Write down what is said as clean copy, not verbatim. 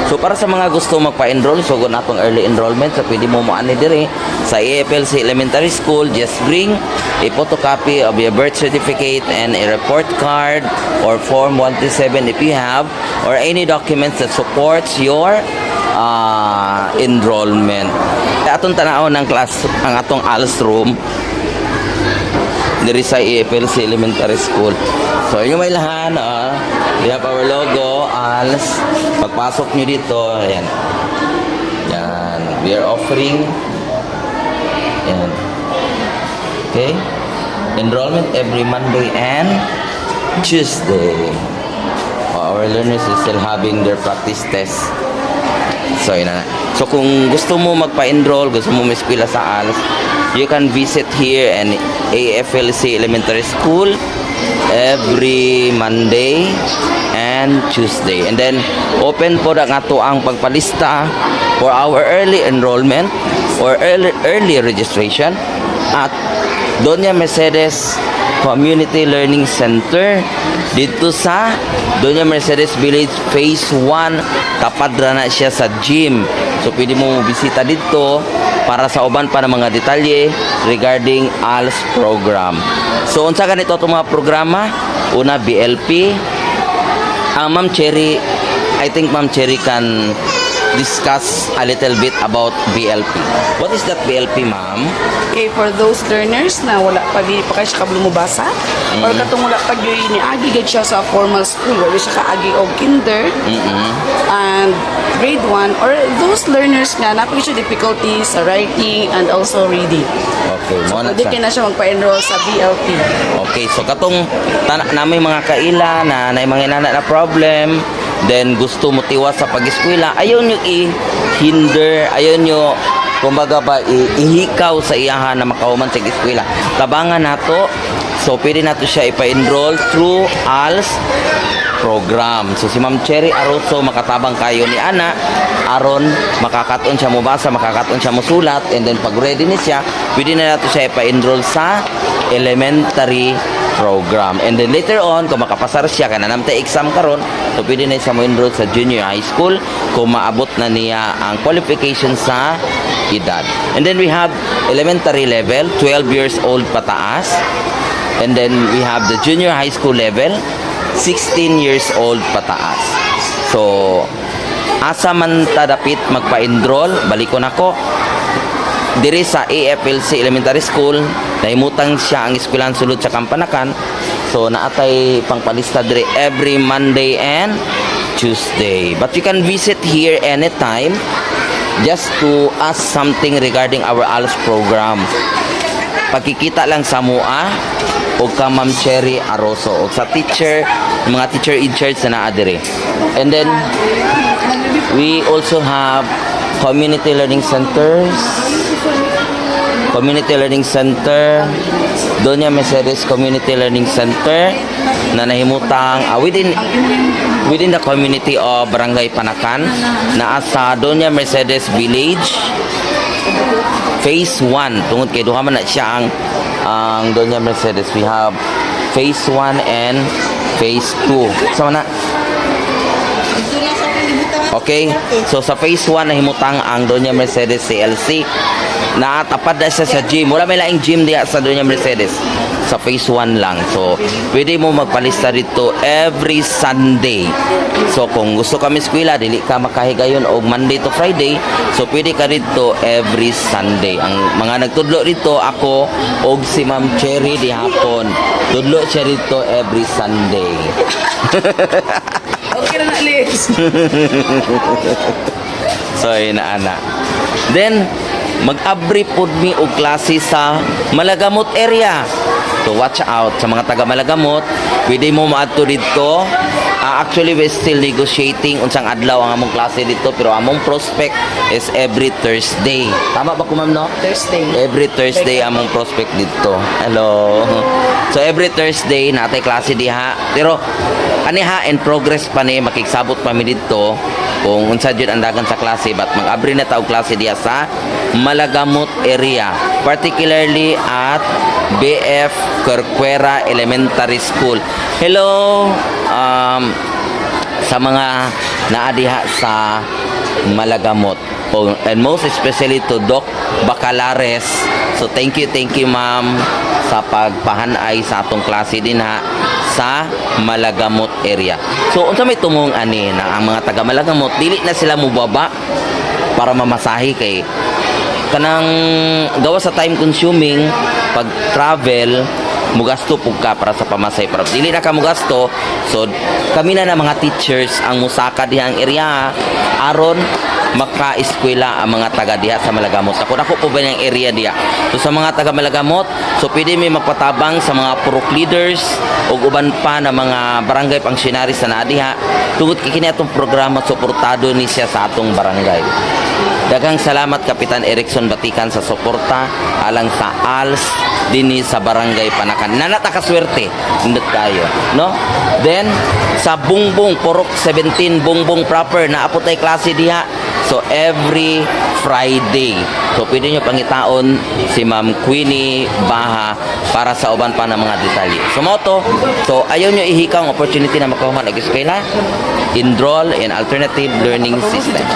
So para sa mga gusto magpa-enroll, so kung natong early enrollment, so pwede mo ani dire sa AFLC Elementary School. Just bring a photocopy of your birth certificate and a report card or form 137 if you have, or any documents that supports your enrollment. Atong tanaw ng class ang atong ALS room diri sa AFLC Elementary School. So yun may lahan, we have our logo, ALS. Pagpasok nyo dito, ayan. Yan, we are offering, ayan. Okay, enrollment every Monday and Tuesday. Our learners is still having their practice test. So yun na. So kung gusto mo magpa-enroll, gusto mo mag-eskwela sa ALS, you can visit here and AFLC Elementary School every Monday and Tuesday. And then open po na nga to ang pagpalista for our early enrollment or early registration at Doña Mercedes Community Learning Center dito sa Doña Mercedes Village Phase 1. Tapad na siya sa gym. So pwede mo bisita dito para sa uban pa ng mga detalye regarding ALS program. So unsa ganito itong mga programa? Una, BLP. Ma'am Cherry, I think Ma'am Cherry can discuss a little bit about BLP. What is that BLP, ma'am? Okay, for those learners na wala pa di pa kayo siya kabulumubasa or katong wala pa gyud ni agi gid siya sa formal school, wala siya kaagi og kinder and grade 1, or those learners nga napay siya difficulties sa writing and also reading. Okay, mo na Pwede kayo na siya magpa-enroll sa BLP. Okay, so katong namay mga kaila na mga inana na problem, then gusto mo tiwas sa pag-eskwela, ayaw nyo i-hinder, ayaw nyo kumbaga ba ihikaw sa iyahan na makahuman sa eskwela. Tabangan nato, so pwede nato siya ipa-enroll through ALS program. So si Ma'am Cherry Aroso makatabang kayo ni Ana aron makakaton siya mo basa, makakaton siya mo sulat, and then pag ready ni siya, pwede na nato siya ipa-enroll sa elementary program. And then later on, kung makapasar siya, kananamtay exam karon, so pwede na siya mo enroll sa junior high school kung maabot na niya ang qualification sa edad. And then we have elementary level, 12 years old pataas. And then we have the junior high school level, 16 years old pataas. So, asa man tadapit magpa-enroll, balikon ako, diri sa AFLC Elementary School, nahimutang siya ang eskwelahan sulod sa Kampanakan. So naatay pangpalista diri every Monday and Tuesday. But you can visit here anytime just to ask something regarding our ALS program. Pagkikita lang sa MUA o ka Ma'am Cherry Aroso o sa teacher, mga teacher in charge na naa diri. And then we also have community learning centers. Community Learning Center, Doña Mercedes Community Learning Center na nahimutang within the community of Barangay Panakan na sa Doña Mercedes Village Phase 1. Tungod kay duha man na siya ang Doña Mercedes. We have Phase 1 and Phase 2. Sama na. Okay, so sa Phase 1 nahimutang ang Doña Mercedes CLC. Natapad na siya sa gym. Wala may laing gym diya sa Doña Mercedes. Sa Phase 1 lang. So, pwede mo magpalista dito every Sunday. So, kung gusto kami eskwela, dili ka makahigayon o Monday to Friday. So, pwede ka dito every Sunday. Ang mga nagtudlo dito, ako o si Ma'am Cherry di hapon. Tudlo siya dito every Sunday. Okay na Liz. So, yun na, ana. Then, mag-abri pod mi og klase sa Malagamot area. So watch out sa mga taga Malagamot, pwede mo maadto dito. Actually we're still negotiating unsang adlaw ang among klase dito, pero among prospect is every Thursday. Tama ba ko ma'am no? Thursday. Every Thursday among prospect dito. Hello. So every Thursday natay klase diha. Pero aniha in progress pa ni, makiksabot pa mi dito kung unsa jud ang dagan sa klase, but mag-abri na taog klase diha sa Malagamot area, particularly at BF Corcuera Elementary School. Hello, sa mga naadiha sa Malagamot. And most especially to Doc Bacalares. So thank you ma'am sa pagpahanay sa atong klase din ha sa Malagamot area. So unsa may tumong ani na ang mga taga Malagamot dili na sila mubaba para mamasahe kay kanang gawa sa time consuming pag travel mugasto pug ka para sa pamasahe para dili na ka mugasto. So kami na mga teachers ang musaka diha ang area aron maka-eskwela ang mga taga diha sa Malagamot. Ako po ba yung area diha? So sa mga taga Malagamot, so pwede may magpatabang sa mga purok leaders o uban pa na mga barangay functionaries na diha. Tungod kini atong programa suportado ni siya sa atong barangay. Daghang salamat Kapitan Erickson Batikan sa suporta alang sa ALS dinhi sa barangay Panakan. Nanata ka swerte indot kayo, no? Then sa Bungbong Purok 17 Bungbong proper na apotay klase diha. So every Friday. So pwede nyo pangitaon si Ma'am Queenie Baha para sa uban pa ng mga detalye. So moto, so ayaw nyo ihikaw ang opportunity na makahuman og eskwela, enroll in alternative learning system.